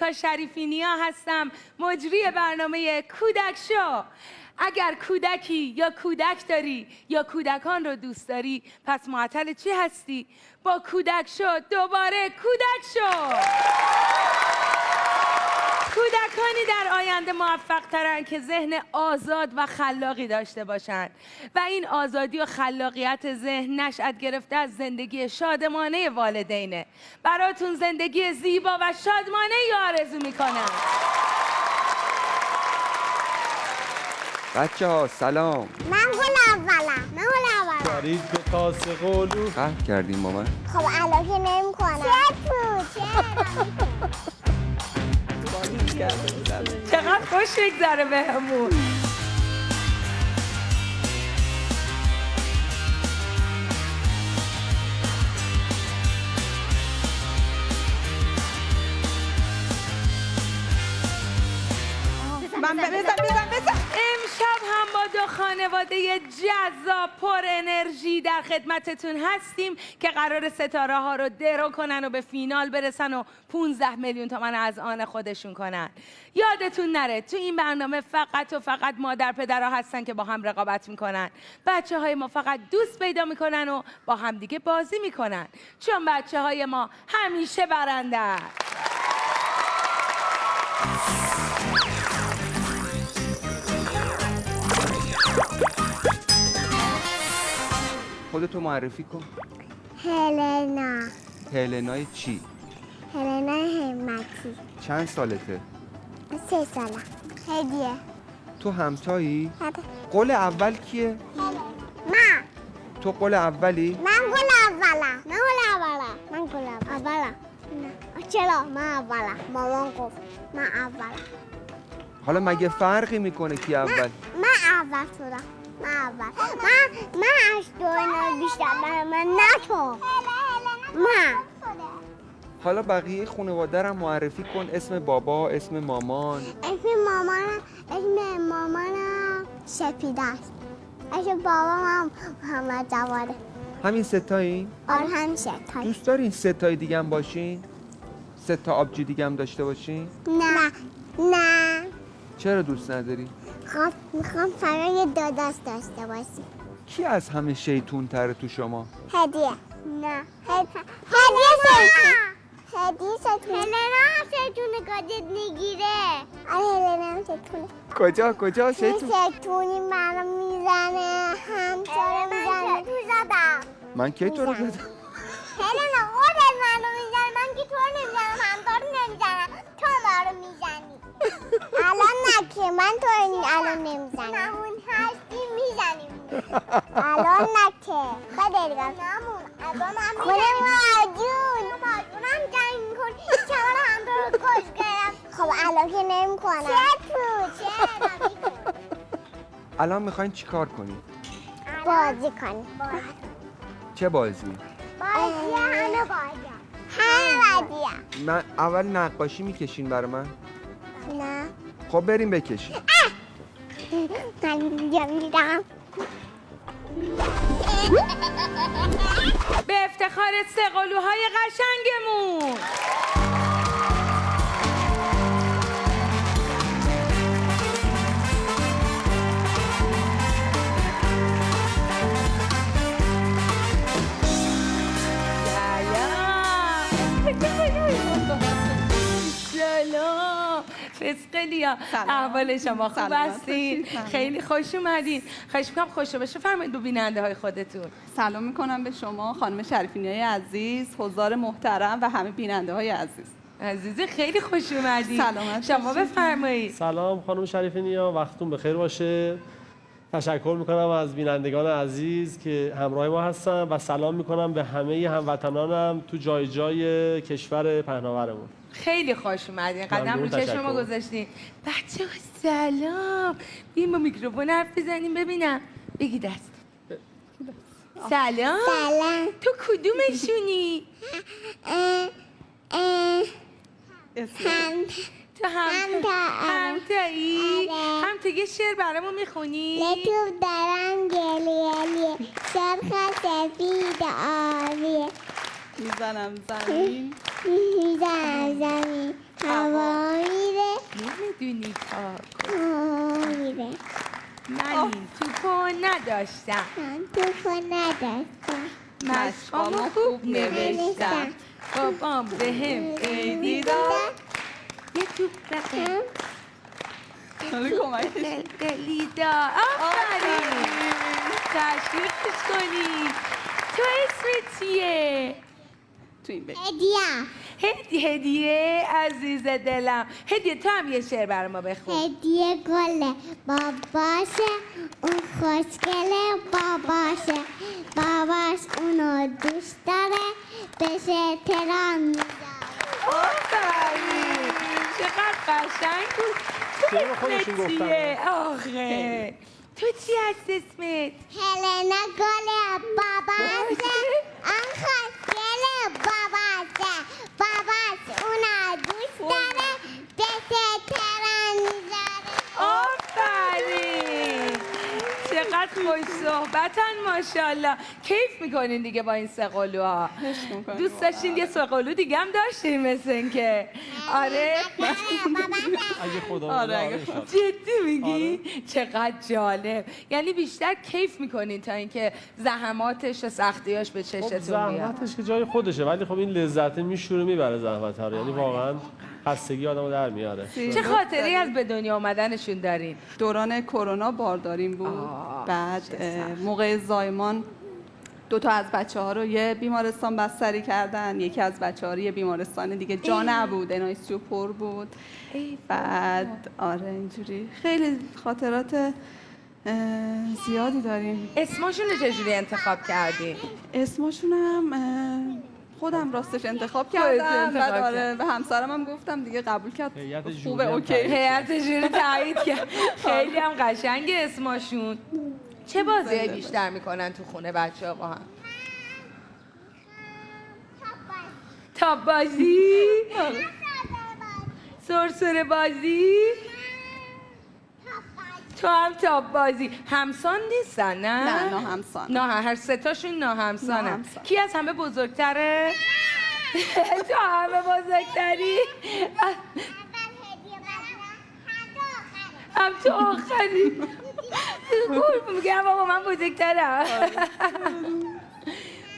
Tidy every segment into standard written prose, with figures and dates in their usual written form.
آرمیتا شریفی نیا هستم، مجری برنامه کودک شو. اگر کودکی یا کودک داری یا کودکان رو دوست داری، پس معطل چی هستی؟ با کودک شو دوباره کودک شو. کودکانی در آینده موفق ترن که ذهن آزاد و خلاقی داشته باشند و این آزادی و خلاقیت ذهن نشأت گرفته از زندگی شادمانه والدینه. براتون زندگی زیبا و شادمانه آرزو میکنم. بچه ها سلام. من گل اولم. فرید به تاسه قولو قهر کردیم با من؟ خب الان که نمی کنم. چقدر خوش بگذره بهمون. امشب هم با دو خانواده جذاب پر انرژی در خدمتتون هستیم که قرار ستاره ها رو درو کنن و به فینال برسن و 15 میلیون تومان از آن خودشون کنن. یادتون نره تو این برنامه فقط و فقط مادر پدرها هستن که با هم رقابت میکنن. بچه های ما فقط دوست پیدا میکنن و با هم دیگه بازی میکنن، چون بچه های ما همیشه برنده. خودتو معرفی کن. هلنا. هلنای چی؟ هلنا همتی. چند سالته؟ 3 سالم. هدیه. تو همتایی؟ آره. قول اول کیه؟ من. تو قول اولی؟ من گل اولم. نه. چرا؟ من اولم. مامان گفت من اولم. حالا مگه فرقی میکنه کی اول؟ من اول شدم. من از تو اینا بیشتر من نه تو. من. حالا بقیه خانواده رو معرفی کن. اسم بابا، اسم مامان. اسم مامانم سپیده است. اسم بابام محمد جواده. همین ستایی؟ آره هم ستایی. دوست دارین ستای دیگه هم باشین؟ 3 تا آبجی دیگه هم داشته باشین؟ نه. چرا دوست نداری؟ میخوام فقط یه داداست داشته باشی. کی از همه شیطون تره تو شما؟ هدیه. نه. هدیه شیطون. هلنا هم شیطون گادت نگیره. هلنا هم شیطونه. کجا شیطون؟ شیطونی منو میزنه. همچاره میزنه. من کی تو رو زدم؟ هلنا خودت منو میزنه. من که تو رو نمیزنم. همتا رو نمیزنم. تو ما رو میزنی. الان نکه من تو الان نمیزنم. نمون هستی میزنیم. الان نکه بده دیگم. نمون الان هم کنه ماجونم جنگ میکنی. چرا هم تو رو کش گرم. خب الان که نمی کنم. چرا الان میخواین چی کار کنیم؟ بازی کنیم. چه بازی؟ همه بازی. من اول نقاشی میکشین برای من؟ نه. خب بریم بکشین. من میدم. به افتخار 3 قلوهای قشنگمون. سلام فسقلیا، احوال شما خوب هستین؟ خیلی خوش اومدین. خواهش می‌کنم خوش بشه فرمایید به بیننده های خودتون. سلام میکنم به شما خانم شریفی نیای عزیز، حضار محترم و همه بیننده های عزیزی خیلی خوش اومدین. سلامت شما بفرمایید. سلام خانم شریفی نیا، وقتتون بخیر باشه. تشکر میکنم از بینندگان عزیز که همراه ما هستن و سلام میکنم به همه هموطنانم تو جای جای کشور پهناورمون. خیلی خوش اومدین. قدم رو چشم ما گذاشتین. بچه‌ها سلام. بیاین با میکروفون حرف بزنیم ببینم. بگی دست. سلام. تو کدومشونی؟ تو همتایی؟ همتا یه شعر برامون میخونی؟ لطوف دارم گلیه سرخ سفید آبیه میزنم زمین میزنم زمین هوا میره نمیدونی تا میره من این توپو نداشتم من توپو نداشتم مشقامو خوب نوشتم بابام به هم عیدی داد یه توپ رقم حالا کمکش دلی داد آفرین تشویقش کنی تو اسمت چیه؟ تو این بگی. هدیه هدیه عزیز دلم هدیه تو هم یه شعر برای ما بخون هدیه گله باباشه اون خوشگله باباشه باباش اونو دوست داره بهش احترام میذاره آفرین چقدر قشنگ بود تو شعر خودشون اسمت گفتن. چیه؟ آخه تو چی هست اسمت؟ هلنا گله باباشه اون خوشگله باباشه باباش اونو دوست داره بهش احترام میذاره آفرین چقدر خوش صحبتن ماشاءالله کیف میکنین دیگه با این سه قلوها می‌کنیم دوست داشتین یه سه قلو دیگه هم داشتین مثل این که آره اگه خدا آره، بده، اگه انشالله. جدی میگی؟ چقدر جالب یعنی بیشتر کیف میکنین تا اینکه زحماتش و سختیاش به خب چشتون بیاد زحمتش که جای خودشه ولی خب این لذت میشوره میبره زحمت ها رو یعنی واقعا خستگی آدمو در میاره چه خاطری از به دنیا آمدنشون دارین؟ دوران کرونا بارداریم بود آه، بعد موقع زایمان 2 تا از بچه‌ها رو یه بیمارستان بستری کردن یکی از بچه‌ها رو یه بیمارستان دیگه جا نبود NICU پر بود بعد آره اینجوری خیلی خاطرات زیادی داریم اسمشون رو چجوری انتخاب کردین؟ اسمشونم خودم راستش انتخاب خودت کردم انتخاب بعد آره کردی. به همسرم هم گفتم دیگه قبول کرد هیئت جوری خوبه هم اوکی تایید هیئت جوری تایید کرد خیلی هم قشنگ اسمشون چه بازی بیشتر میکنن تو خونه بچه ها با هم؟ تاب بازی؟ سرسره بازی؟ تو هم تاب بازی همسان نیستن نه؟ نه همسان نه هر سه تاشون ناهمسانن ناهمسان. کی از همه بزرگتره؟ تو همه بزرگتری؟ هم تو آخری گل میگم بابا من بزرگترم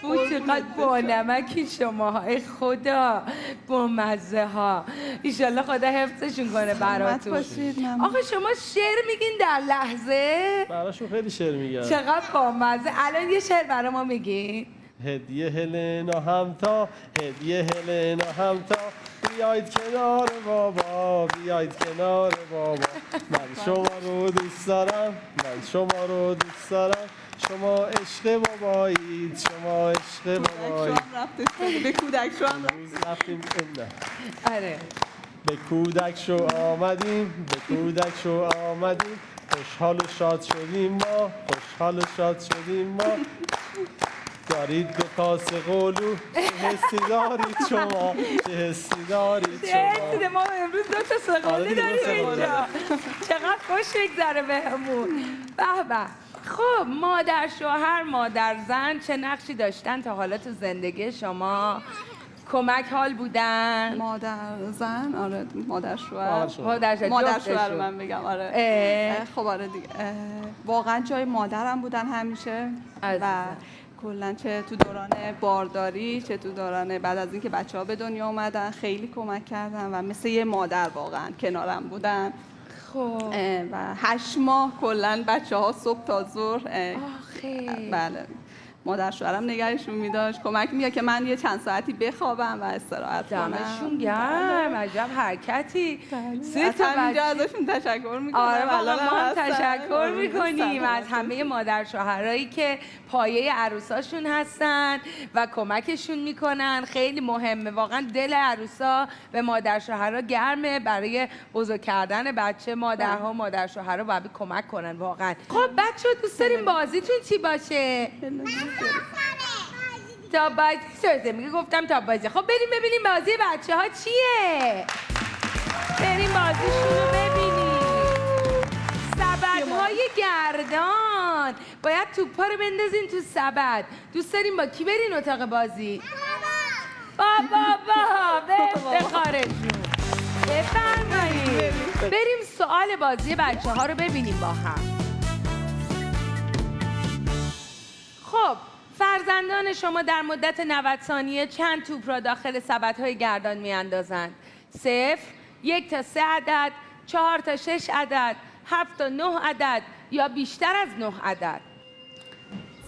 او چقدر با نمکی شما ای خدا با مزه ها ایشالله خدا حفظشون کنه براتون باشید، ممنون. آقا شما شعر میگین در لحظه براشون خیلی شعر میگن چقدر با مزه الان یه شعر برای ما میگین هدیه هلنا همتا هدیه هلنا همتا بیاید کنار بابا بیاید کنار بابا من شما رو دوست دارم من شما رو دوست دارم شما عشق بابایید شما عشق بابایید شوام رفتش به کودک شوام روز رفتیم نه آره به کودک شو آمدیم به کودک شو آمدیم خوشحال و شاد شدیم ما خوشحال و شاد شدیم ما دارید دو کاسه قلو چه حسی دارید شما چه حسی دارید شما چه ما امروز دو تا سقالی آره دیگه، داریم دو سقالی. اینجا چقدر خوش بگذره بهمون به به خب مادر شوهر مادر زن چه نقشی داشتن تا حالا تو زندگی شما کمک حال بودن مادر زن آره مادر شوهر مادر شوهر من بگم آره خب آره دیگه واقعا جای مادرم بودن همیشه و عزیزم. کلا چه تو دوران بارداری چه تو دوران بعد از اینکه بچه‌ها به دنیا اومدن خیلی کمک کردن و مثل یه مادر واقعا کنارم بودن خب و 8 ماه کلا بچه‌ها صبح تا ظهر آخه بله مادر شوهرم نگهشون می‌داشت کمک می‌کرد که من یه چند ساعتی بخوابم و استراحت کنم دمشون گرم عجب حرکتی سه از تا همینجا بچه ازشون تشکر میکنم آره واقعا ما هم هستن. تشکر میکنیم از سلامت. همه مادر شوهرایی که پایه عروساشون هستن و کمکشون میکنن خیلی مهمه واقعا دل عروسا به مادر شوهرها گرمه برای بزرگ کردن بچه مادرها مادر شوهرها باید کمک کنن واقعا خب بچه دوست داریم بازیتون چی باشه تا بازی سرزه میگه گفتم تا بازی خب بریم ببینیم بازی بچه ها چیه بریم بازیشون رو ببینیم سبدهای گردان باید توپا رو بندازین تو سبد دوست داریم با کی برین اتاق بازی؟ با بابا به افتخارشون بفرمایید. بریم سوال بازی بچه ها رو ببینیم با هم. خب فرزندان شما در مدت 90 ثانیه چند توپ را داخل سبدهای گردان میاندازند؟ 0، 1 تا 3 عدد، 4 تا 6 عدد، 7 تا 9 عدد یا بیشتر از 9 عدد؟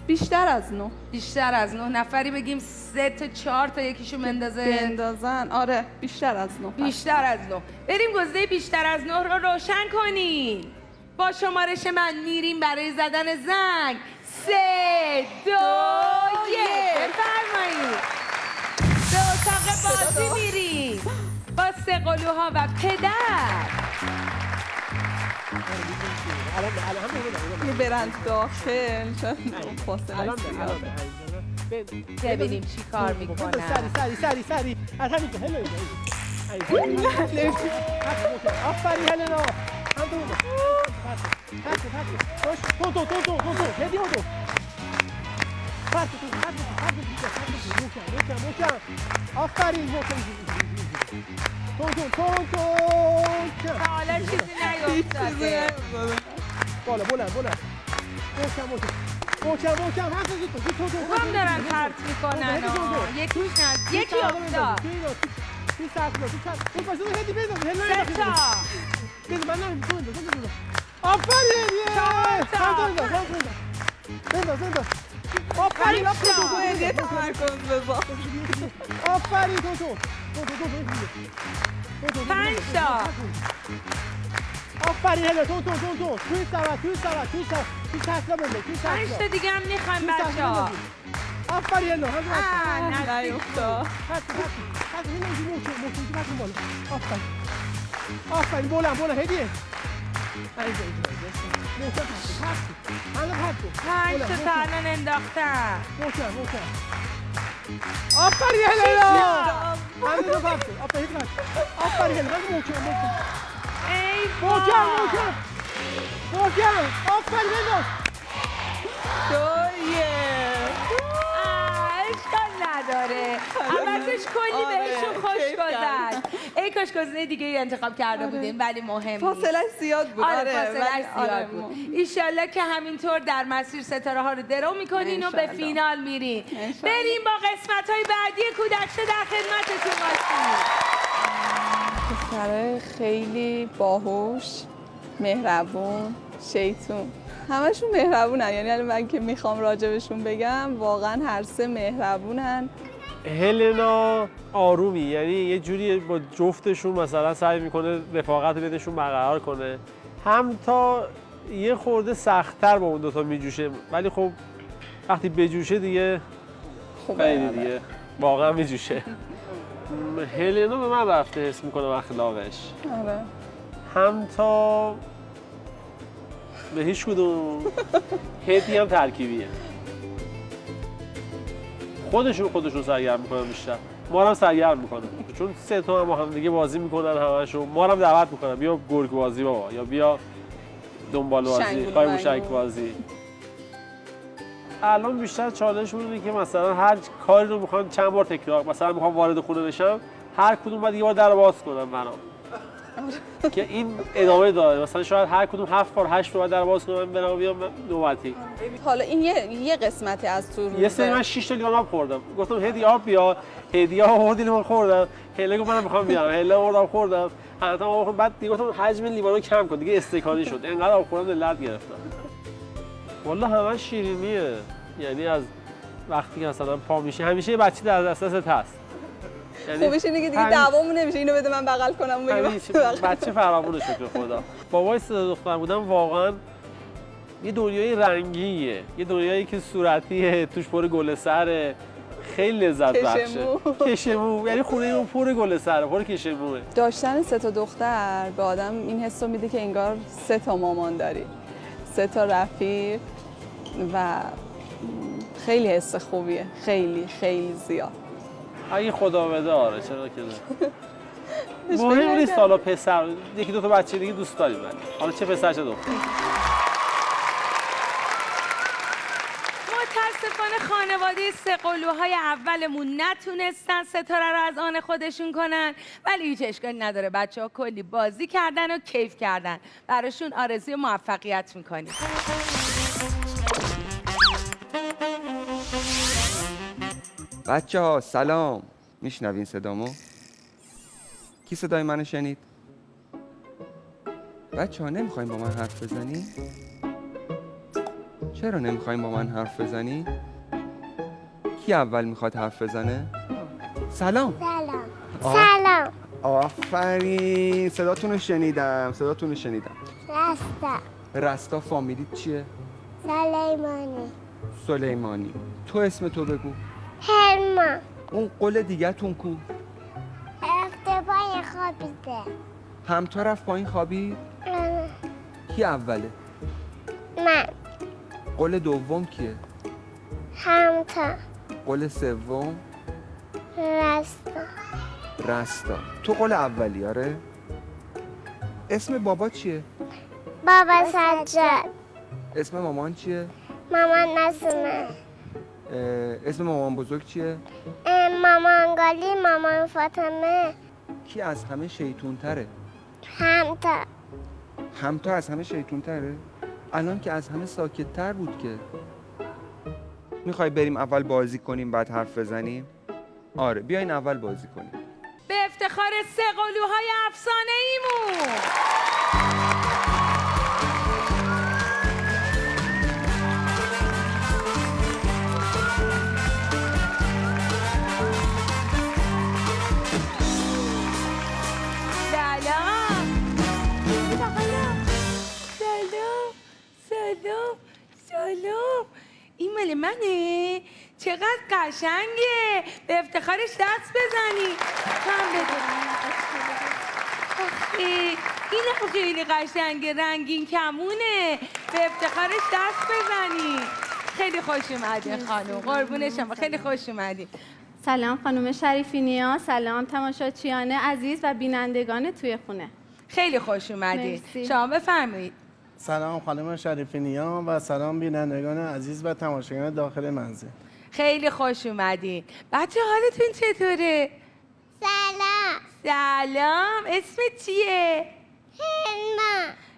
بیشتر از 9 بیشتر از 9 نفری بگیم 3 تا 4 تا یکیشو بندازن. آره بیشتر از 9. بیشتر از 9. بریم گزینه بیشتر از 9 رو روشن کنین. با شمارش من میریم برای زدن زنگ. 3، 2، 1 بفرمایید. به اتاق بازی میریم با سه-قلوها و پدر. یه برند داخل چون فاصله زیاده. ببینیم چی کار میکنن. سری از همین آفرین هلنا هم تو هدی هدو آفرین حالا چیزی نیفتاده. بالا محکم هم دارن پرت میکنن. یکی افتاد. 3 تا. آفرین آفرین یه تمرکز بذار. آفرین 5 تا. آفرین هلا تو توی سبد 5 تا دیگه هم میخوایم بچه ها. آفرین هلا نیفتاد. آفرین بلند هدیه 5 تا تا الان انداختن. آفرین هلا آفرین هلا ای محکم آفرین هلا اشکال نداره. عوضش کلی بهشون خوش گذشت. ای کاش گزینه دیگه ای انتخاب کرده بودیم ولی مهم نیست. فاصلش زیاد بود. آره فاصلش زیاد بود. ایشالله که همینطور در مسیر ستاره ها رو درو میکنین و به فینال میرین. بریم با قسمت های بعدی کودکشه در خدمتتون باشیم. پسرای خیلی باهوش، مهربون، شیطون. همشون مهربونن. یعنی من که میخوام راجبشون بگم واقعا هر سه مهربونن. هلنا آرومی، یعنی یه جوری با جفتشون مثلا سعی میکنه رفاقت بینشون برقرار کنه. هم تا یه خورده سخت‌تر با اون دوتا میجوشه ولی خب وقتی بجوشه دیگه خیلی دیگه واقعا میجوشه. هلنا به من رفته حس میکنه اخلاقش. آره. هم تا به هیچ کدوم. هدی هم ترکیبیه. خودشون سرگرم میکنن بیشتر. ما هم سرگرم میکنن چون سه تا هم با هم دیگه بازی میکنن همشون. ما هم دعوت میکنن بیا گرگ بازی بابا یا بیا دنبال بازی، پای موشک بازی. الان بیشتر چالش اینه که مثلا هر کاری رو میخوان چند بار تکرار، مثلا میخوام وارد خونه بشم هر کدوم باید یه بار در باز کنم برام که این ادامه داره. مثلا شاید هر کدوم 7 بار 8 بار در باز کنم برام بیام نوبتی. حالا این یه قسمتی از تو یه سری من 6 تا لیوان آب خوردم. گفتم هدی آب بیا. هدی آب لیوان خوردم. هله گفت منم میخوام بیام. هله آب خوردم. حتما آب بعد دیگه گفتم حجم لیوانو کم کن. دیگه استکانی شد. اینقدر آب خوردم لذت گرفتم. والله همش شیرینیه. یعنی از وقتی که مثلا پا میشه همیشه یه بچه در دسترست هست. خوبش اینه که دیگه دعوامون نمیشه اینو بده من بغل کنم بچه فراوونه شکر خدا. بابای سه دختر بودم واقعا یه دنیای رنگیه. یه دنیایی که صورتیه، توش پر گل سره، خیلی لذت بخشه. کشمو. یعنی خونه‌مون پر گل سره، پر کشموه. داشتن سه تا دختر به آدم این حسو میده که انگار سه تا مامان داری. سه تا رفیق و خیلی حس خوبیه. خیلی زیاد. اگه خدا بده آره چرا که نه. مهم نیست حالا پسر یکی دو تا بچه دیگه دوست داریم ولی حالا چه پسر چه دختر. متاسفانه خانواده خانواده سه‌قلوهای اولمون نتونستن ستاره رو از آن خودشون کنن، ولی هیچ اشکالی نداره. بچه‌ها کلی بازی کردن و کیف کردن. براشون آرزوی موفقیت میکنیم. بچه‌ها سلام. میشنوین صدامو؟ کی صدای منو شنید؟ بچه‌ها نمیخواین با من حرف بزنی؟ چرا نمیخواین با من حرف بزنی؟ کی اول میخواد حرف بزنه؟ سلام. سلام. آفرین، صداتون رو شنیدم. رستا. رستا فامیلیت چیه؟ سلیمانی. تو اسم تو بگو. هلما. اون قول دیگه تون کو؟ رفته پای خوابیده. همتا رفت پایین خوابید؟ کی اوله؟ من. قول دوم کیه؟ همتا. قول سوم؟ رستا. تو قول اولی. آره. اسم بابا چیه؟ بابا سجاد. اسم مامان چیه؟ مامان نسونه. اسم مامان بزرگ چیه؟ مامان گالی. مامان فاطمه. کی از همه شیطون تره؟ همتا از همه شیطون تره؟ الان که از همه ساکت تر بود که. میخوای بریم اول بازی کنیم بعد حرف بزنیم؟ آره بیاین اول بازی کنیم. به افتخار سه‌قلوهای افسانه‌ایمون. سلام. این مال منه؟ چقدر قشنگه. به افتخارش دست بزنی. من بدونم. این هم خیلی قشنگه. رنگین کمونه. به افتخارش دست بزنی. خیلی خوش اومدین خانم. قربون شما. خیلی خوش اومدین. سلام خانم شریفی نیا. سلام تماشاچیان عزیز و بینندگان توی خونه. خیلی خوش اومدین. مرسی. شما بفرمایید. سلام خانم شریفی نیا و سلام بینندگان عزیز و تماشاگران داخل منزل. خیلی خوش اومدین. بچه حالتون چطوره؟ سلام. اسمت چیه؟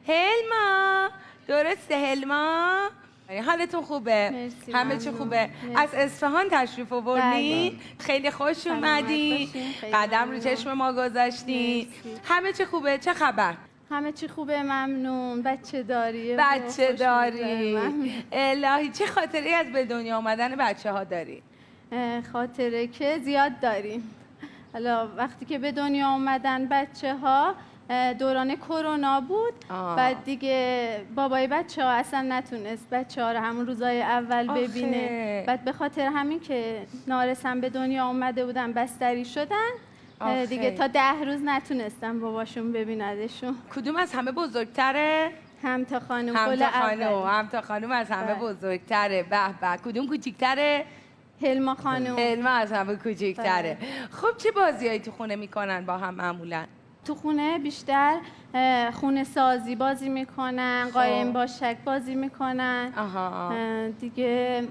هلما. درسته هلما؟ حالتون خوبه؟ مرسی، همه چی ممنون. خوبه؟ مرسی. از اصفهان تشریف آوردین؟ خیلی خوش سلامت اومدین. باشین. خیلی قدم رو ممنون. چشم ما گذاشتین. مرسی. همه چی خوبه؟ چه خبر؟ همه چی خوبه ممنون. بچه داری. بچه داری. الهی چه خاطری از به دنیا آمدن بچه ها داری؟ خاطره که زیاد داریم. حالا وقتی که به دنیا اومدن بچه ها دوران کرونا بود. بعد دیگه بابای بچه ها اصلا نتونست بچه ها رو همون روزای اول آخه. ببینه. بعد به خاطر همین که نارسن به دنیا اومده بودن بستری شدن. آخه. دیگه تا 10 روز نتونستم باباشون ببیندشون. کدوم از همه بزرگتره؟ همتا خانم. همتا خانم از همه بزرگتره. به به. کدوم کوچیکتره؟ هلما خانم. علما از همه کوچیکتره. خب چه بازیایی تو خونه میکنن با هم معمولا؟ تو خونه بیشتر خونه سازی بازی میکنن. قایم با شک بازی میکنن. دیگه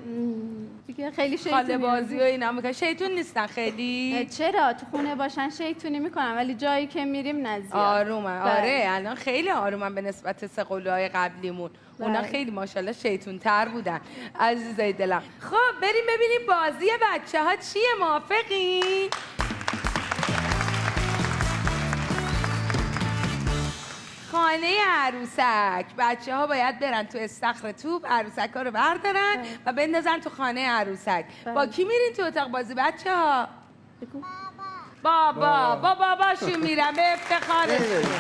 خیلی شیطونی خاله بازی و اینا میکنن. شیطون نیستن خیلی؟ چرا تو خونه باشن شیطونی میکنن ولی جایی که میریم نزیاد. آرومن. آره الان خیلی آرومن به نسبت سه‌قلوهای قبلیمون. اونا خیلی ماشاءالله شیطون تر بودن. عزیزای دلم. خب بریم ببینیم بازی بچه ها چیه. موافقین؟ خانه عروسک. بچه ها باید برن تو استخر توپ عروسک ها رو بردارن و بندازن تو خانه عروسک. با کی میرین تو اتاق بازی بچه ها؟ با باباشون میرن به افتخارشون.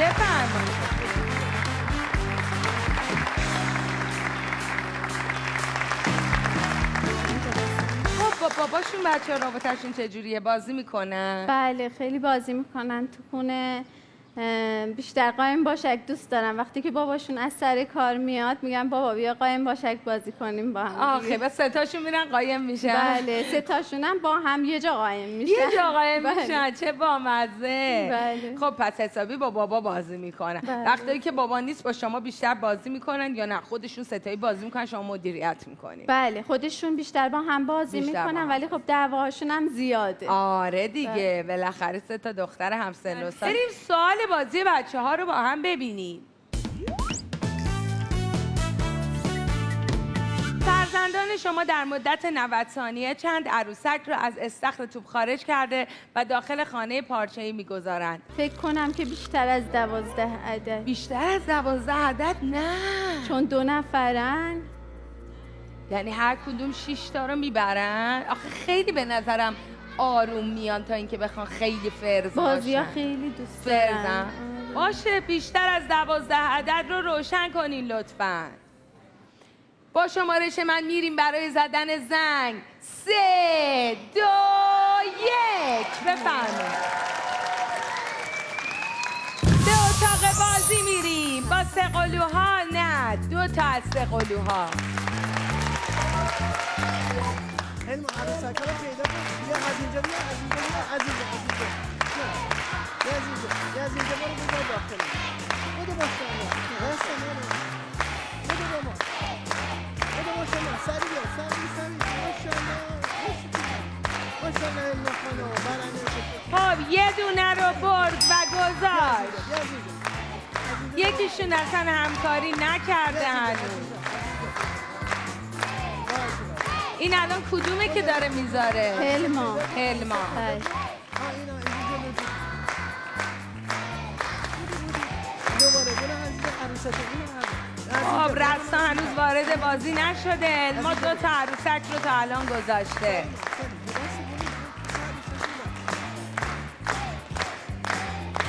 بفرمایید. خب با باباشون بچه ها رابطه‌شون چجوریه؟ بازی میکنن؟ بله خیلی بازی میکنن تو خونه. بیشتر قایم باشک دوست دارم. وقتی که باباشون از سر کار میاد میگم بابا بیا قایم باشک بازی کنیم با هم. آخه بس ستاشون میرن قایم میشن. بله، سه هم با هم یه جا قایم میشن. یه جا قایم بله. میشن، چه بامزه. بله. خب پس حسابی با بابا بازی میکنن. بله. وقتی که بابا نیست با شما بیشتر بازی میکنن یا نه خودشون ستایی بازی میکنن شما مدیریت میکنین؟ بله، خودشون بیشتر با هم بازی بیشتر با میکنن هم. ولی خب دعواهاشون هم زیاده. آره دیگه بالاخره 3 تا دختر همسن و سال. بریم سوال بازی بچه‌ها رو با هم ببینیم. فرزندان شما در مدت 90 ثانیه چند عروسک رو از استخر توپ خارج کرده و داخل خانه پارچه‌ای می‌گذارند؟ فکر کنم که بیشتر از 12 عدد. بیشتر از 12 عدد نه. چون 2 نفرن. یعنی هر کدوم 6 تا رو میبرن. آخه خیلی به نظرم آروم میان تا اینکه بخوان خیلی فرز بازی‌ها باشن. خیلی دوست فرزن. دارن. باشه بیشتر از 12 عدد رو روشن کنین لطفاً. با شمارش من میریم برای زدن زنگ. 3 2 1 بفرمایید. به اتاق بازی میریم با 3 قلوها. نه 2 تا از 3 قلوها. علم عروسک رو پیدا کن. بیا از اینجا، بیا از اینجا، بیا از اینجا، از اینجا. بیا از اینجا، بیا از اینجا، برو بذار داخل. بده ماشاءالله. راست منو. بده با ما. بده ماشاءالله. سری بیا، سری. ماشاءالله. ماشاءالله علم خانم. برنده شد. خب یه دونه رو برد و گذاشت. بیا از اینجا. یکیشون اصلا همکاری نکرده هنوز. این الان کدومه که داره میذاره؟ هلما. هلما. بله. اینا اینجا دوباره برو از اینجا عروسک اینو خب رستا هنوز وارد بازی نشده. ما 2 تا عروسک رو تا الان گذاشته.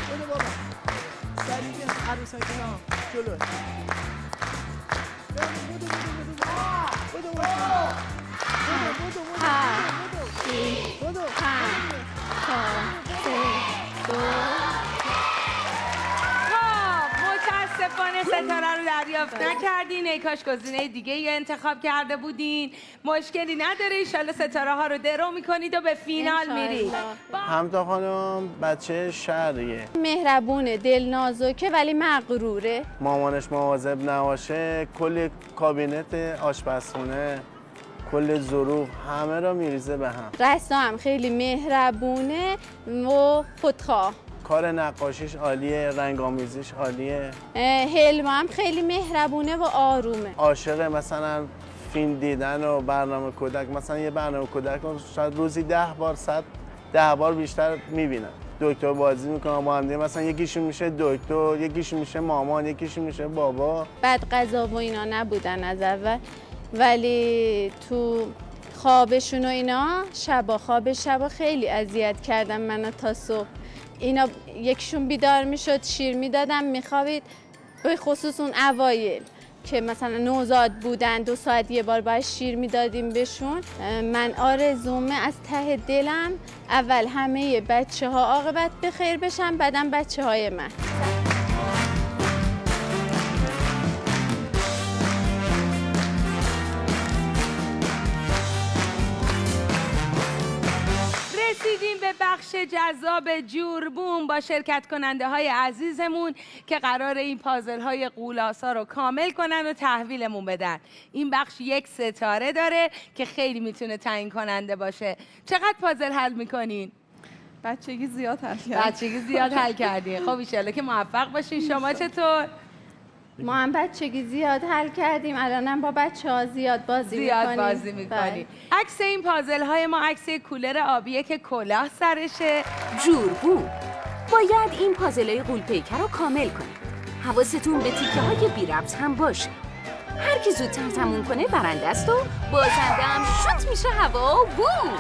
بده بابا سریع بیا عروسک اینا جلو بودو متاسفانه ستاره رو دریافت نکردین. ای کاش گزینه دیگه ای انتخاب کرده بودین. مشکلی نداره، ایشالله ستاره ها رو درو میکنید و به فینال میرید. همتا خانم بچه شهریه، مهربونه، دل نازکه ولی مغروره. مامانش مواظب نباشه کل کابینت آشپزخونه کل ظروف همه را میریزه به هم. رستا هم خیلی مهربونه و خودخواه. کار نقاشیش عالیه، رنگ‌آمیزیش عالیه. هلما هم خیلی مهربونه و آرومه. عاشق مثلا فیلم دیدن و برنامه کودک، مثلا یه برنامه کودک رو شاید روزی 10 بار 10 بار بیشتر میبینن. دکتر بازی میکنن با هم دیگه، مثلا یکیشون میشه دکتر، یکیشون میشه مامان، یکیشون میشه بابا. بعد غذا و اینا نبودن از اول، ولی تو خوابشون و اینا خواب شبا خیلی اذیت کردن منو تا صبح. اینا یکیشون بیدار میشد شیر میدادم میخوابید، به خصوص اون اوایل که مثلا نوزاد بودن 2 ساعت یه بار باید شیر میدادیم بهشون. من آرزومه از ته دلم اول همه بچه ها عاقبت به خیر بشن، بعدم بچه های من. رسیدیم به بخش جذاب جوربوم با شرکت کننده های عزیزمون که قرار این پازل های قولاسا رو کامل کنن و تحویلمون بدن. این بخش 1 ستاره داره که خیلی میتونه تعیین کننده باشه. چقدر پازل حل میکنین؟ بچگی زیاد حل کردم. بچگی زیاد حل کردین. خب ایشالله که موفق باشین. شما چطور؟ ما هم بچگی زیاد حل کردیم، الانم با بچه ها زیاد بازی میکنیم. عکس این پازل های ما عکس کولر آبیه که کلاه سرشه. جوربوم باید این پازلای غول‌پیکر رو کامل کنیم. حواستون به تیکه های بی ربط هم باشه. هر کی زودتر تموم کنه برنده است و بازنده هم شوت میشه هوا. بوم.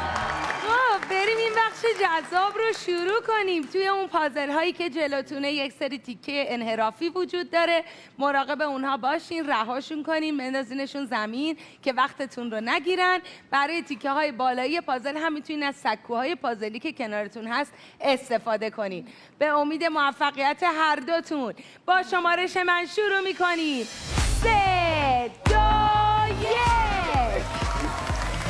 خب بریم این بخش جذاب رو شروع کنیم. توی اون پازل هایی که جلوتونه یک سری تیکه انحرافی وجود داره، مراقب اونها باشین، رهاشون کنین، بندازینشون زمین که وقتتون رو نگیرن. برای تیکه های بالایی پازل هم میتونین از سکوهای پازلی که کنارتون هست استفاده کنین. به امید موفقیت هر دوتون با شمارش من شروع میکنیم. 3 2 1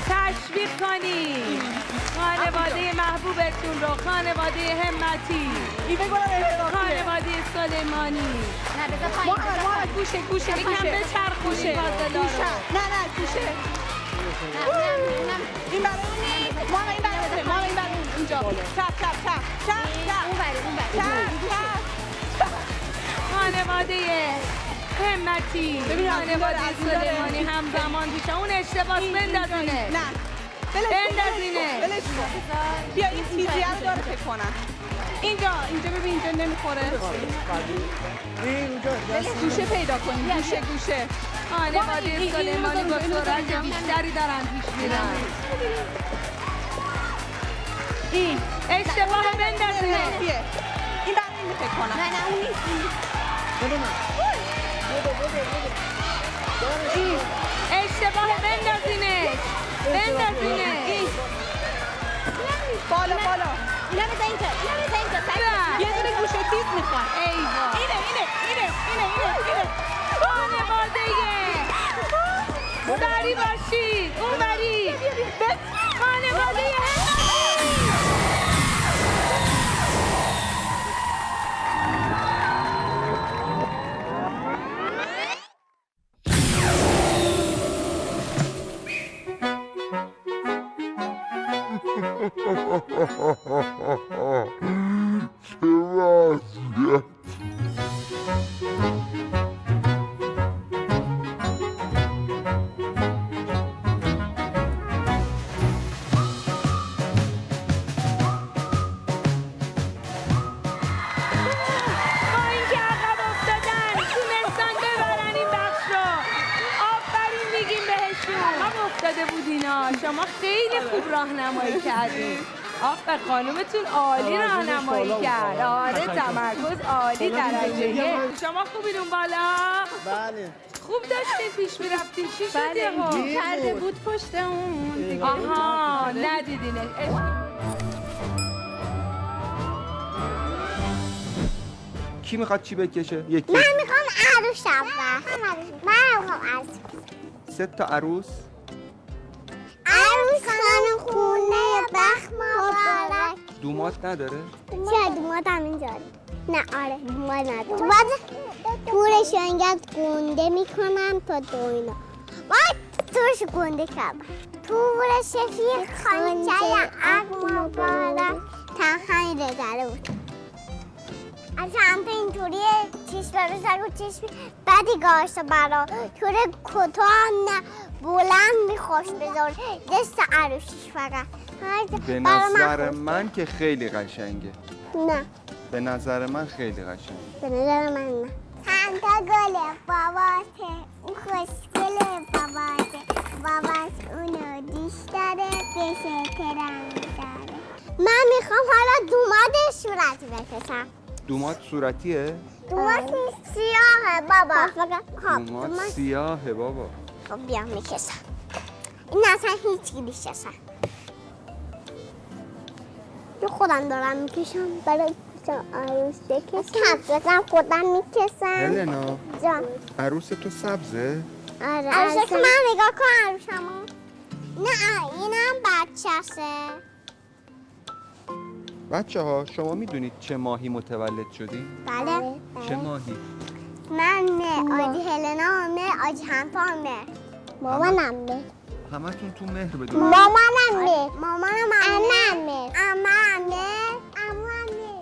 تشویق کنید خانواده محبوبتون رو، خانواده همتی، خانواده سلیمانی. نه بذار پایین. گوشه یکم بچرخونید پازلا رو. نه گوشه. این برای ما این برای اینجا. چپ. خانواده همتی، خانواده سلیمانی همزمان پیشه. اون اشتباس بندازینه. نه بندازینه. ولش کن. بیا این تیزیه رو داره فکر کنم. اینجا ببین اینجا نمیخوره. گوشه پیدا کنیم. گوشه. خانواده سلیمانی با سرعت بیشتری دارن پیش میرن. این اشتباه بندازینه. این برای این فکر کنم. نه اون نیست. اشتباه بندازینه. بالا. اینا بذار اینجا. یه دونه گوشه تیز میخواد. ایوا اینه. خانواده سری باشید اونوری. خانواده شما خیلی خوب راهنمایی کردید. آفرین خانومتون عالی راهنمایی کرد. آره تمرکز عالی درجه. شما خوبین اون بالا؟ بله. خوب داشتین پیش میرفتین. چی شده ها؟ کرده بود پشت اون. آها ندیدینش. کی میخواد چی بکشه؟ یکی. من میخوام عروس من میخوام عروس. 3 تا عروس. عروس خانم خونه بخت مبارک. دومات نداره؟ چرا دومات هم اینجا؟ نه آره دومات نداره. دومات تورش انگار گنده میکنم تا دو اینا. تورش گنده کردم. تور سفید خانچه عقل مبارک تنهایی داره بود. از هم اینطوری چشم رو سر و چشم بدی گاشته برا طور کتا هم نه بلند میخوش بذار دست عروسیش فقط. به نظر من که خیلی قشنگه. نه به نظر من خیلی قشنگه. به نظر من نه. چند تا گل باباته اون خوشگله باباش اونو دوست داره بشه ترنگ داره. من میخوام حالا دومات صورت بکشم. دومات صورتیه؟ دومات سیاهه بابا. دومات سیاهه بابا. خب بیا میکشم. این اصلا هیچی میکشم. خودم دارم میکشم برای عروس بکشم. کفشم خودم میکشم. هلنا جان عروس تو سبزه؟ آره عروس من نگاه کن عروسمو. نه اینم بچه‌شه. بچه ها شما میدونید چه ماهی متولد شدین؟ بله. چه ماهی؟ من آجی هلنا مه آجی همپا مامانم مه. همتون تو مهر بدون. مامانم مه. مامانم مه.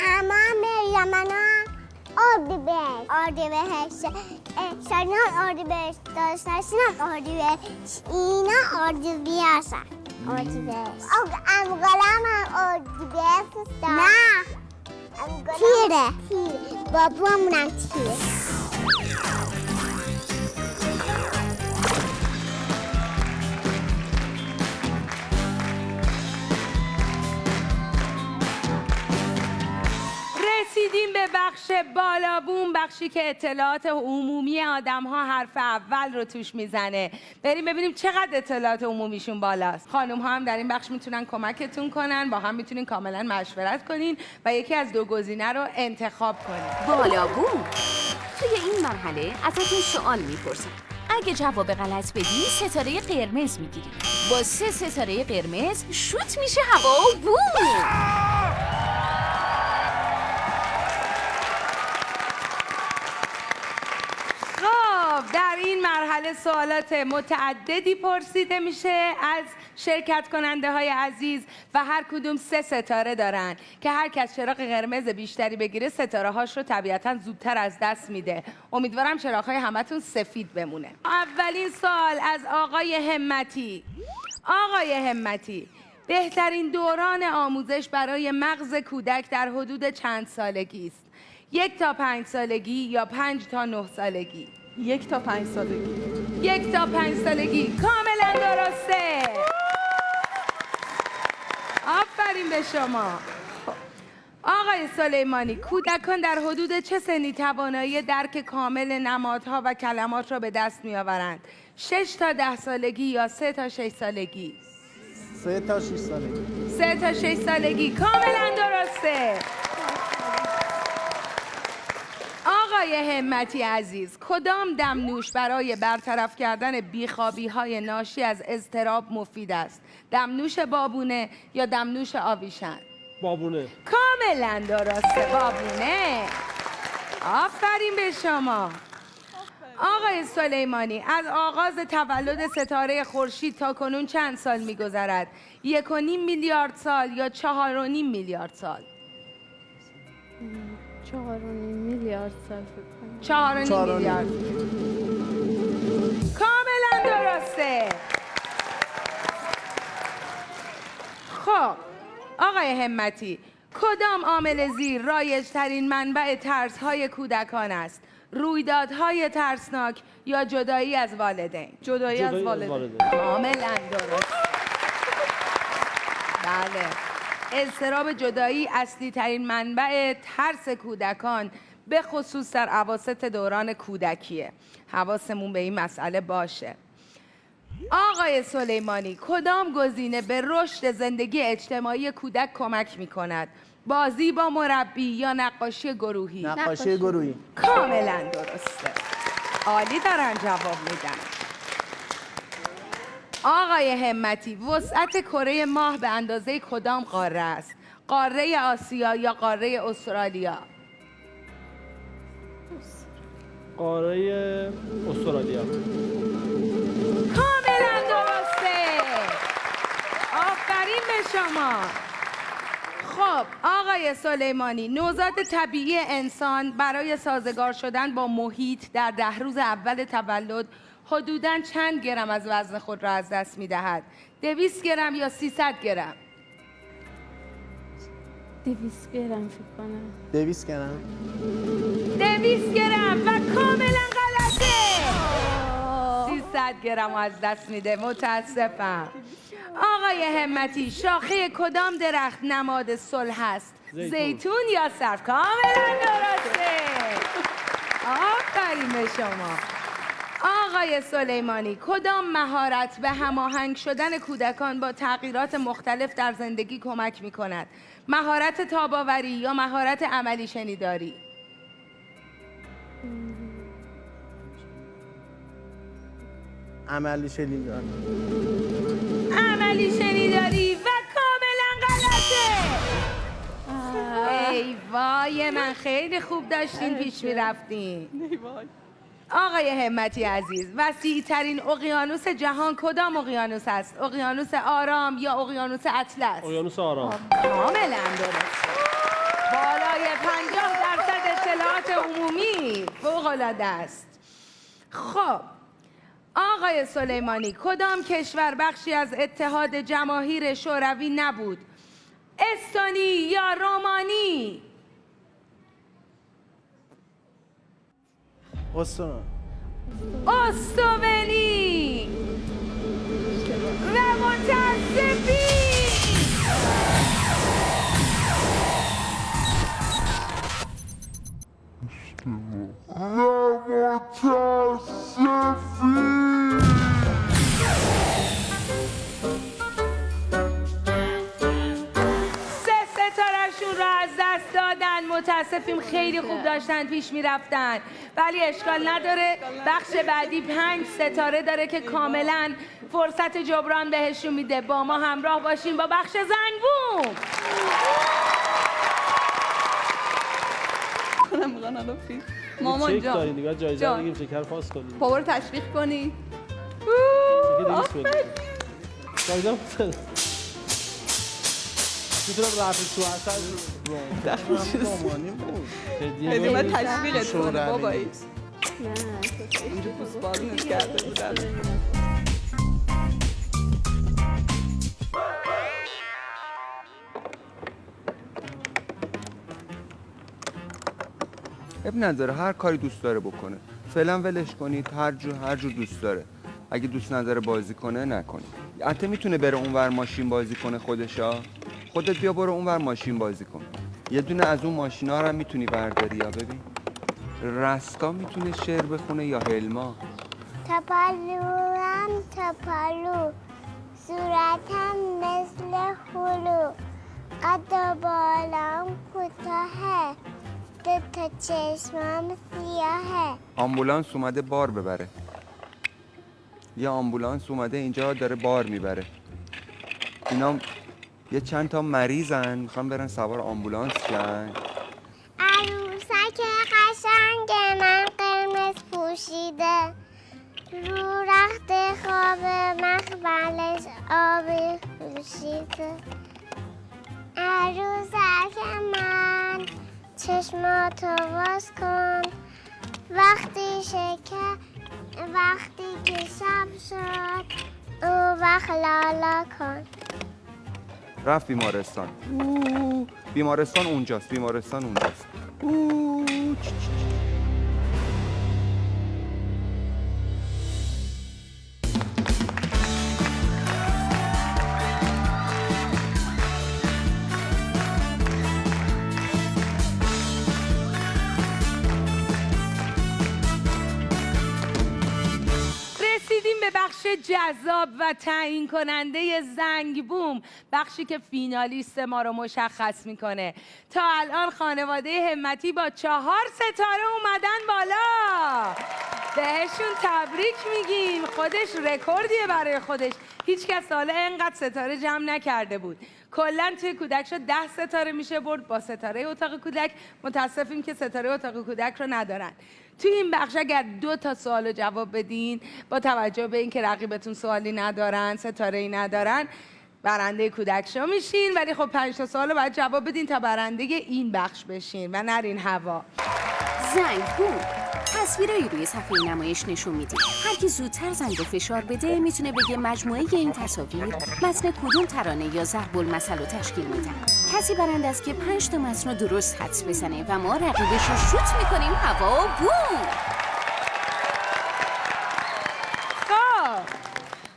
امام یمنا اردیبهشت. شایان اردیبهشت داشتن اردیبهشت. اینا اردیبهشت. امگلم هم اردیبهشت. نه تیره. بابامونم تیره. بوم بخشی که اطلاعات عمومی آدم ها حرف اول رو توش میزنه. بریم ببینیم چقدر اطلاعات عمومیشون بالاست. خانم ها هم در این بخش میتونن کمکتون کنن، با هم میتونین کاملا مشورت کنین و یکی از دو گزینه رو انتخاب کنین. بالا بوم. توی این مرحله ازتون سوال میپرسم. اگه جواب غلط بدی ستاره قرمز میگیری. با 3 ستاره قرمز شوت میشه هوا و بوم. خب در این مرحله سوالات متعددی پرسیده میشه از شرکت کننده های عزیز و هر کدوم 3 ستاره دارن که هر کس چراغ قرمز بیشتری بگیره ستاره هاش رو طبیعتا زودتر از دست میده. امیدوارم چراغ های همتون سفید بمونه. اولین سوال از آقای همتی. آقای همتی، بهترین دوران آموزش برای مغز کودک در حدود چند سالگی است؟ 1 تا 5 سالگی یا 5 تا 9 سالگی؟ 1 تا 5 سالگی. 1 تا 5 سالگی کاملا درسته. آفرین به شما. آقای سلیمانی، کودکان در حدود چه سنی توانایی درک کامل نمادها و کلمات را به دست می‌آورند؟ 6 تا 10 سالگی یا 3 تا 6 سالگی؟ 3 تا 6 سالگی. 3 تا 6 سالگی کاملا درسته. آقای همتی عزیز، کدام دمنوش برای برطرف کردن بیخوابی‌های ناشی از اضطراب مفید است؟ دمنوش بابونه یا دمنوش آویشن؟ بابونه. کاملا درسته، بابونه. آفرین به شما. آقای سلیمانی، از آغاز تولد ستاره خورشید تا کنون چند سال می‌گذرد؟ 1.5 میلیارد سال یا 4.5 میلیارد سال؟ 4.5 میلیارد سال فکر کنم. 4.5 میلیارد. کاملا درسته. خب آقای همتی، کدام عامل زیر رایج‌ترین منبع ترس‌های کودکان است؟ رویدادهای ترسناک یا جدایی از والدین؟ جدایی از والدین. کاملا درست. بله، اضطراب جدایی اصلی ترین منبع ترس کودکان به خصوص در اواسط دوران کودکیه. حواسمون به این مسئله باشه. آقای سلیمانی، کدام گزینه به رشد زندگی اجتماعی کودک کمک می کند؟ بازی با مربی یا نقاشی گروهی؟ نقاشی گروهی. کاملا درسته. عالی دارن جواب میدن. آقای همتی، وسعت کره ماه به اندازه کدام قاره است؟ قاره آسیا یا قاره استرالیا؟ قاره استرالیا. کاملا درسته. آفرین به شما. خب آقای سلیمانی، نوزاد طبیعی انسان برای سازگار شدن با محیط در 10 روز اول تولد حدوداً چند گرم از وزن خود را از دست می‌دهد؟ 200 گرم یا 300 گرم؟ 200 گرم فکر کنم. 200 گرم. 200 گرم و کاملا غلطه. 300 گرم از دست میده. متاسفم. آقای همتی، شاخه کدام درخت نماد صلح است؟ زیتون یا سرو؟ کاملا درسته. آفرین به شما. آقای سلیمانی، کدام مهارت به هماهنگ شدن کودکان با تغییرات مختلف در زندگی کمک می کند؟ مهارت تاب‌آوری یا مهارت عملی شنیداری؟ عملی شنیداری. عملی شنیداری و کاملا غلطه. ای وای، من خیلی خوب داشتین پیش می‌رفتین. آقای همتی عزیز، وسیع ترین اقیانوس جهان کدام اقیانوس است؟ اقیانوس آرام یا اقیانوس اطلس؟ اقیانوس آرام. کاملا درست. بالای 50% اطلاعات عمومی، فوق‌العاده است. خب آقای سلیمانی، کدام کشور بخشی از اتحاد جماهیر شوروی نبود؟ استونی یا رومانی؟ استون. استوونی و متاسفی. ستارهشون رو از دست دادن. متاسفیم، خیلی خوب داشتن پیش میرفتن، ولی اشکال نداره. بخش بعدی 5 ستاره داره که کاملا فرصت جبران بهشون میده. با ما همراه باشین با بخش زنگبوم. مامان چک جان دارین دیگه، جایزه جان. بگیم شکر پاس کنیم. بابا رو تشویق کنی. جایزه میتونم رفت تو اصل مامانی بود. هدیه من تشویقت کنه شوروی بابایی. نیست. اینجا پوست بالونت کرده بودن. اب نداره، هر کاری دوست داره بکنه. فعلا ولش کنید، هر جور دوست داره. اگه دوست نداره بازی کنه نکنید. حتی میتونه بره اونور ماشین بازی کنه خودشا. خودت بیا برو اونور ماشین بازی کن. یه دونه از اون ماشینا رو هم میتونی برداری. یا ببین رستا میتونه شعر بخونه یا هلما. تپلوام تپلو، صورتم مثل هلو، قد و بالام کوتاهه، 2 تا چشمام سیاهه. آمبولانس اومده بار ببره. یه آمبولانس اومده اینجا داره بار میبره. اینا یه چند تا مریضن میخوان برن سوار آمبولانس شن. عروسک قشنگ من قرمز پوشیده، رو رخت خواب مخبلش آبی پوشیده. عروسک من چشماتو باز کن، وقتی که شب شد او وقت لالا کن. رفت بیمارستان. بیمارستان اونجاست. رسیدیم به بخش جذاب و تعیین کننده زنگبوم، بخشی که فینالیست ما رو مشخص میکنه. تا الان خانواده همتی با 4 ستاره اومدن بالا. بهشون تبریک میگیم. خودش رکوردیه برای خودش. هیچ کس حالا اینقدر ستاره جمع نکرده بود. کلا توی کودک شد 10 ستاره میشه برد با ستاره اتاق کودک. متاسفیم که ستاره اتاق کودک رو ندارن. توی این بخش اگر 2 تا سوال رو جواب بدین، با توجه به اینکه رقیبتون سوالی ندارن، ستاره‌ای ندارن، برنده کودک شو میشین. ولی خب 5 تا سوال رو باید جواب بدین تا برنده این بخش بشین و نرین هوا. زنگبوم تصویرایی روی صفحه نمایش نشون میدیم. هر کی زودتر زنگ رو فشار بده میتونه بگه مجموعه این تصاویر متن کدوم ترانه یا ضرب المثل رو تشکیل میدن. کسی برنده است که 5 تا متن رو درست حدس بزنه و ما رقیبش رو شوت میکنیم هوا و بوم.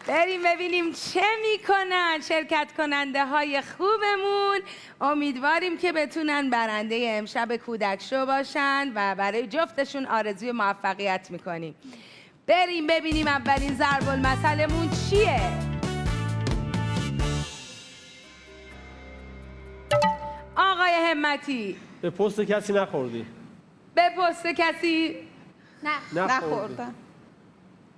بریم ببینیم چه میکنن شرکت کننده های خوبمون. امیدواریم که بتونن برنده امشب کودک شو باشن و برای جفتشون آرزوی موفقیت میکنیم. بریم ببینیم اولین ضرب المثلمون چیه. آقای همتی، به پست کسی نخوردی؟ به پست کسی نخوردم.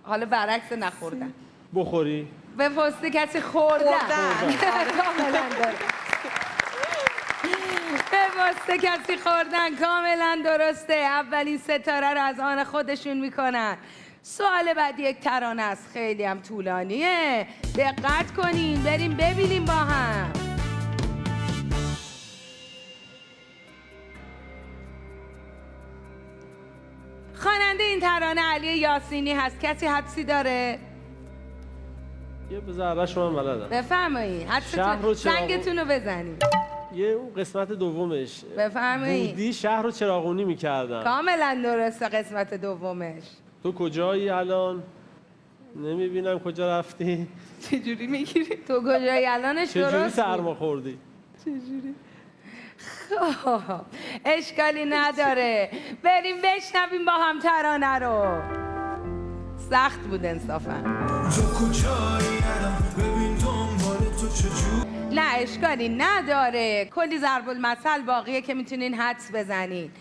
حالا برعکس نخوردن. بخوری؟ به پست کسی خوردن. کاملا درست. به پست کسی خوردن کاملا درسته. اولین ستاره رو از آن خودشون میکنن. سوال بعد یک ترانه است، خیلی هم طولانیه. دقت کنین، بریم ببینیم با هم. خواننده این ترانه علی یاسینی هست. کسی حدسی داره؟ یه بذاره شما من بلدم. بفرمایید. شهر رو زنگتون رو بزنید. یه اون قسمت دومش بفرمایید. بودی شهر رو چراغونی میکردن. کاملا درسته قسمت دومش. تو کجایی الان؟ نمیبینم کجا رفتی؟ چجوری میگیری؟ تو کجایی الانش چجوری درست سرما خوردی؟ چجوری؟ خب اشکالی نداره، بریم بشنویم با هم ترانه رو. سخت بود انصافا. نه اشکالی نداره، کلی ضرب المثل باقیه که میتونین حدس بزنین.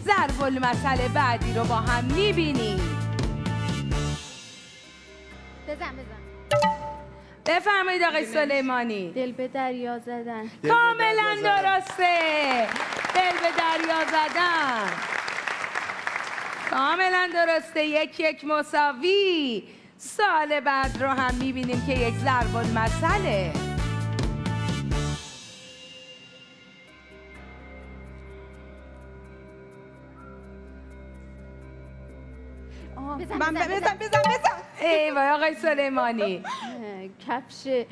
ضرب المثل بعدی رو با هم میبینیم. بزن بفرمایید آقای سلیمانی. دل به دریا زدن. کاملا درسته، دل به دریا زدن. کاملا درسته، 1-1 مساوی. سال بعد رو هم میبینیم که یک ضرب المثله. بزن. ای وای آقای سلیمانی. کفش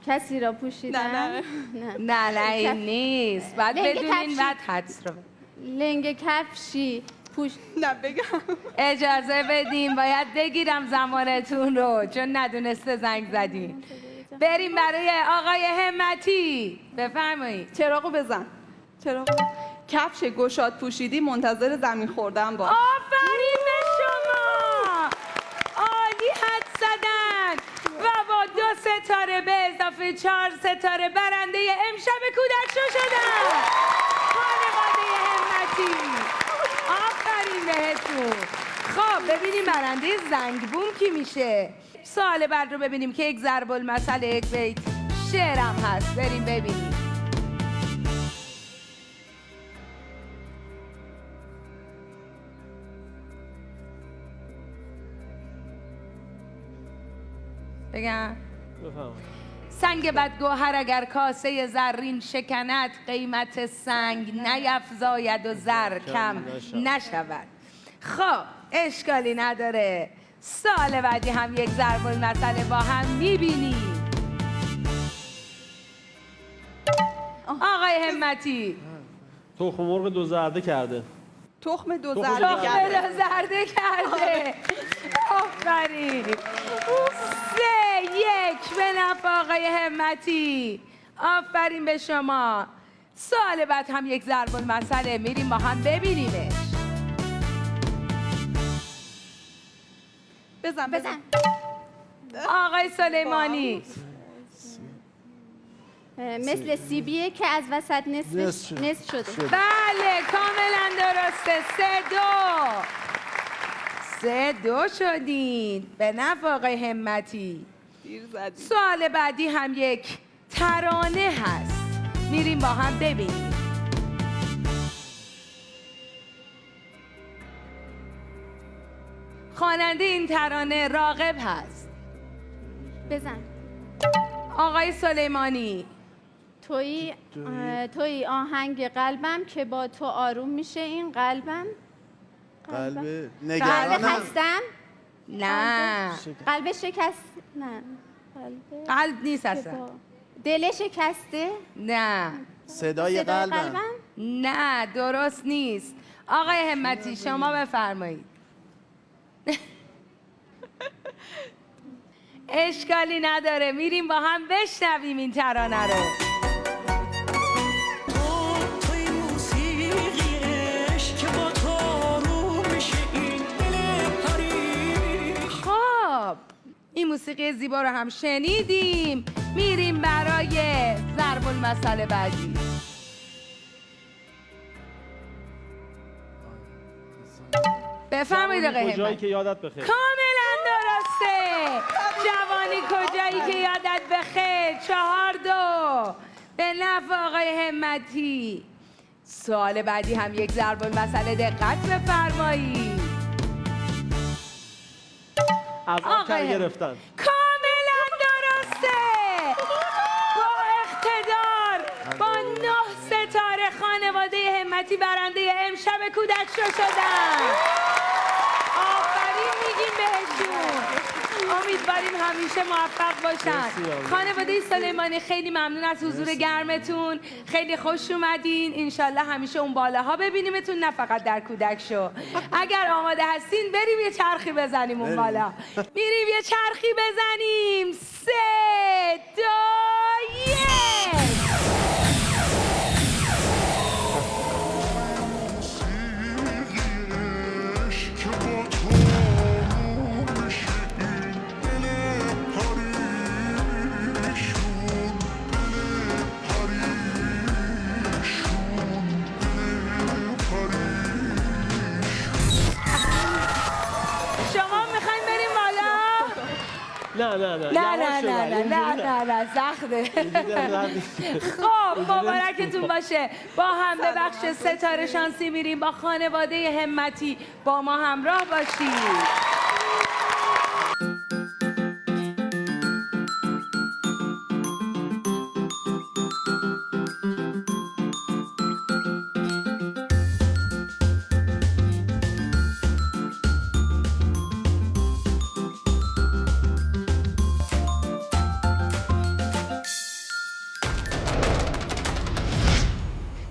کسی را پوشیدن. نه این نیست، بعد لنگ بدونین کفشی. بعد حدس رو. لنگ کفشی اجازه بدیم، باید بگیرم زمانتون رو چون ندونسته زنگ زدیم. بریم برای آقای همتی. بفرمایید. چراغو بزن. کفش گشاد پوشیدی منتظر زمین خوردن باش. آفرین به شما، عالی حد زدن و با 2 ستاره به اضافه 4 ستاره برنده امشب کودک شو شدن خانواده همتی. آفرین بهتون. خب ببینیم برنده زنگ بوم کی میشه. سوال بعد رو ببینیم که یک ضرب المثل 1 بیت شعرم هست. بریم ببینیم. بگم سنگ بدگوهر اگر کاسه زرین شکند، قیمت سنگ نیفزاید و زر کم نشود. خب اشکالی نداره، سال بعدی هم یک ضرب المثل با هم میبینیم. آقای همتی. تخم مرغ 2 زرده کرده. تخم 2 تخم زرده کرده. آفرین. 3-1 به نفع آقای همتی. آفرین به شما. سال بعد هم یک ضرب المثله، میریم با هم ببینیمش. بزن. آقای سلیمانی. مثل سیبیه که از وسط نصف شده. بله کاملا درسته. 3-2 شدین به نفع آقای همتی. سوال بعدی هم یک ترانه هست، میریم با هم ببینیم. خواننده این ترانه راغب هست. بزن. آقای سلیمانی. توی آهنگ قلبم که با تو آروم میشه این قلبم. قلب قلب خستم. نه قلب شکست. نه قلب نیست اصلا. دل شکسته. نه صدای قلبم. نه درست نیست. آقای همتی شما بفرمایید. اشکالی نداره، میریم با هم بشنویم این ترانه رو. خب این موسیقی زیبا رو هم شنیدیم، میریم برای ضرب المثل بعدی. بفرمایید آقای همتی. کجایی که یادت بخیر. کاملا درسته. جوانی کجایی که یادت بخیر. 4-2 به نفع آقای همتی. سوال بعدی هم یک ضرب المثل، دقت بفرمایید. آقای گرفتن. کاملا درسته. با اقتدار با 9 ستاره خانواده همتی برنده امشب کودک شو شدن. آفرین میگیم بهشون. امیدواریم همیشه موفق باشن. خانواده سلیمانی خیلی ممنون از حضور گرمتون، خیلی خوش اومدین. انشالله همیشه اون بالاها ببینیمتون، نه فقط در کودک شو. اگر آماده هستین بریم یه چرخی بزنیم اون بالا. میریم یه چرخی بزنیم. 3-2-1 نه سخته. خب مبارکتون باشه. با هم به بخش ستاره شانسی میریم. با خانواده همتی با ما همراه باشید.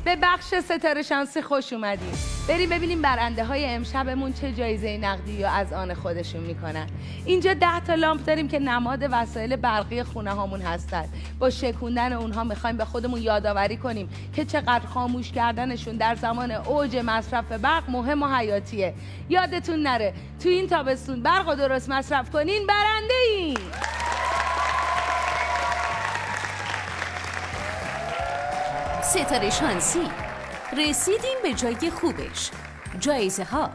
به بخش ستاره شانسی خوش اومدیم. بریم ببینیم برنده های امشبمون چه جایزه نقدی یا از آن خودشون میکنن. اینجا 10 تا لامپ داریم که نماد وسایل برقی خونه هامون هستن. با شکوندن اونها میخوایم به خودمون یادآوری کنیم که چقدر خاموش کردنشون در زمان اوج مصرف برق مهم و حیاتیه. یادتون نره تو این تابستون برق رو درست مصرف کنین برنده این. ستاره شانسی رسیدیم به جای خوبش، جایزه ها.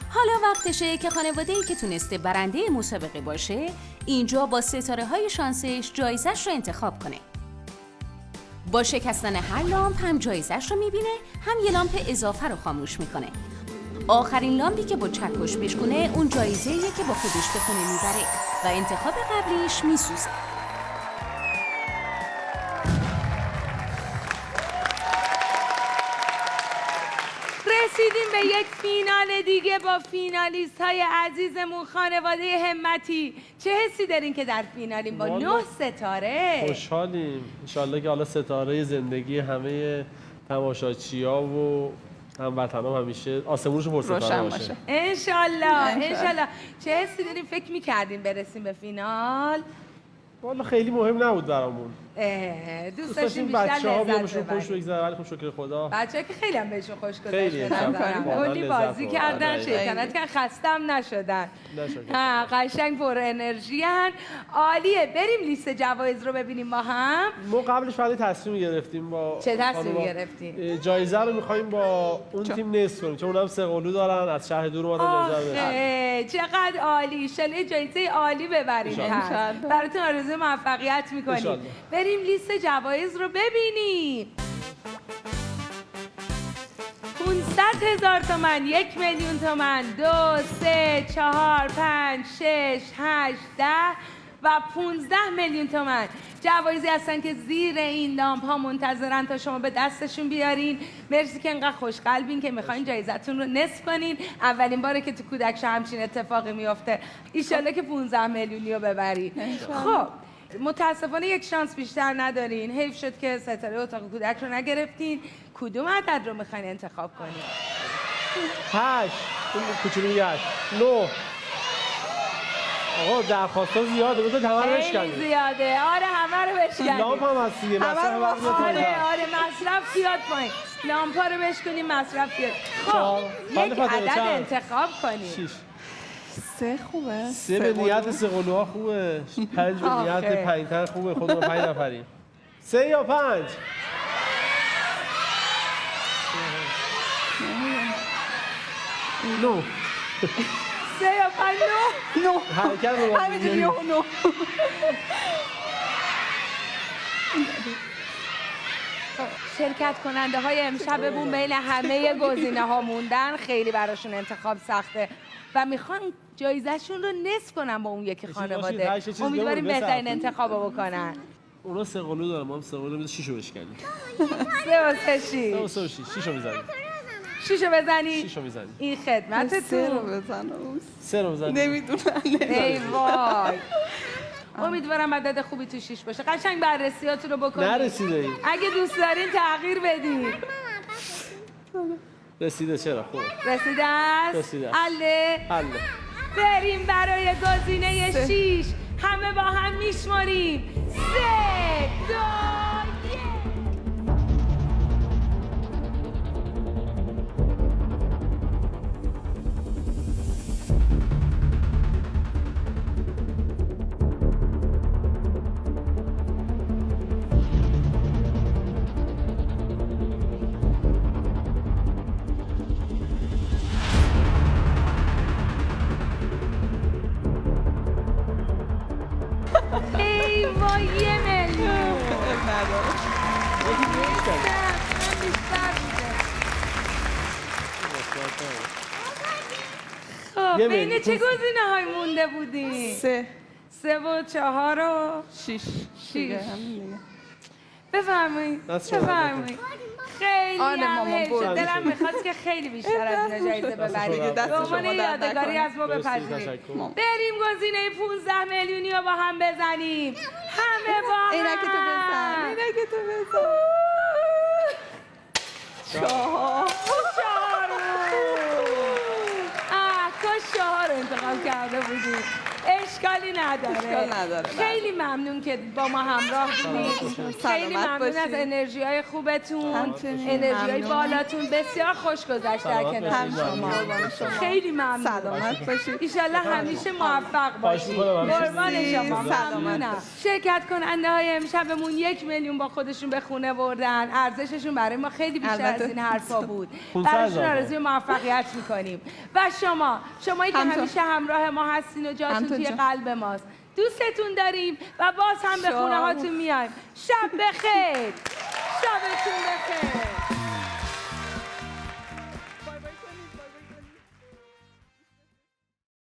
حالا وقتشه که خانواده‌ای که تونسته برنده مسابقه باشه اینجا با ستاره های شانسش جایزش رو انتخاب کنه. با شکستن هر لامپ هم جایزش رو میبینه، هم یه لامپ اضافه رو خاموش میکنه. آخرین لامپی که با چکش بشکونه اون جایزه‌ایه که با خودش به خونه میبره و انتخاب قبلیش میسوزه. رسیدیم به یک فینال دیگه با فینالیست های عزیزمون خانواده همتی. چه حسی دارین که در فینالیم با 9 ستاره؟ خوشحالیم. انشالله که حالا ستاره زندگی همه تماشاچی‌ها و هموطنان همیشه آسمونشون پرستاره باشه. انشالله. چه حسی دارین؟ فکر میکردین برسیم به فینال؟ والا خیلی مهم نبود برامون. دوست داشتیم بیشتر بچه‌ها بیان لذت بهشون خوش ببریم. بگذره، ولی خب شکر خدا. بچه‌ها که خیلی هم بهشون خوش خیلی گذشت به نظرم. کلی بازی کردن، شیطنت کردن، خسته هم نشدن. قشنگ پر انرژی هن. عالیه. بریم لیست جوایز رو ببینیم با هم. ما قبلش فقط تصمیم گرفتیم با چه تصمیم گرفتیم؟ جایزه رو می‌خوایم با اون تیم نصف کنیم، چون اونم 3 قلو دارن، از شهر دور اومدن جایزه رو آخه چقدر عالی. ان شاءالله جایزه عالی ببرید. براتون آرزوی موفقیت می‌کنیم. بریم لیست جوایز رو ببینیم. 500,000 تومان، 1,000,000 تومان، 2، 3، 4، 5، 6، 8، 10 و 15 میلیون تومان. جوایزی هستن که زیر این لامپ ها منتظرن تا شما به دستشون بیارین. مرسی که انقدر خوشقلبین که میخواین جایزتون رو نصف کنین. اولین باره که تو کودک شو همچین اتفاقی میفته. ایشالله که 15 میلیونی رو ببرین. خب متاسفانه یک شانس بیشتر ندارین. حیف شد که ستاره اتاق کودک رو نگرفتین. کدوم عدد رو میخواین انتخاب کنین؟ 8 اون کوچولوی 8 9. آقا درخواست‌ها زیاده، بذار همه رو بشکنیم. خیلی زیاده. آره همه رو بشکنیم. لامپ هم هست دیگه، مصرف وقت آره مصرف زیاد پایین. لامپ ها رو بشکنیم، مصرف بیاد. خب یک عدد انتخاب کنیم. 6 3 خوبه. 3 به نیت 3 قلوها خوبه. 5 به نیت 5 تن خوبه. خودمون 5 نفریم. 3 یا 5؟ 9 3 یا 5 9 حرکت رو همینجوری 9 شرکت کننده های امشبمون بین همه گزینه ها موندن. خیلی براشون انتخاب سخته و میخوان جایزهشون رو نصف کنن با اون یکی خانواده. امیدواریم بهترین انتخاب رو بکنن. اونا 3 قلو دارن، ما هم 3 قلو 6 رو بشکنیم. 3 و 6 6 رو میزنیم. 6 رو بزنی؟ 6 رو میزنیم. این خدمت 3 رو بزنم. 3 رو بزنیم. نمیدونم. ای وای. امیدوارم عدد خوبی تو 6 باشه. قشنگ بررسیاتون رو بکنید. نرسیده ای. اگه دوست دارین تغییر بدید. رسیده چرا؟ خوب. رسیده است؟ رسیده است. حله. بریم برای گزینه 6. همه با هم میشماریم. 3، 2، 1. ما 1 میلیون. نداره. خب یه بین میلیون. چه گزینه‌هایی مونده بودی؟ 3 3 و 4 و 6 دیگه همین دیگه. بفرمایید. دست شما بفرمایید. خیلی آره، هم مامان حیف برد. شد. دلم میخواست که خیلی بیشتر از اینا جایزه ببرید. دیگه دست به عنوان شما درد یادگاری نکنه. از ما مرسی، بپذیرید. تشکر. بریم گزینه 15 میلیونی رو با هم بزنیم. همه با هم. عینک تو بزن. عینک تو بزن. 4 کاش 4 انتخاب کرده بودیم. اشکالی نداره. اشکال نداره. خیلی ممنون که با ما همراه بودید. خیلی سلامت ممنون از باشید. انرژی های خوبتون، همچنین. انرژی های ممنون. بالاتون. بسیار خوش گذشت در سلامت کنار باشید. شما. ممنون شما. خیلی ممنون. سلامت باشید. ایشالله همیشه موفق خواهش باشید. می‌کنم همیشه. قربان شما. سلامت ممنونم. باشید. شرکت کننده های امشبمون 1 میلیون با خودشون به خونه بردن. ارزششون برای ما خیلی بیشتر از البته. این حرفا بود. 500 براشون هزار. آرزوی موفقیت میکنیم. و شمایی که همطور. همیشه همراه ما هستین و جاتون همطور توی جان. قلب ماست. دوستتون داریم و باز هم به شما. خونه هاتون میایم. شب بخیر. شبتون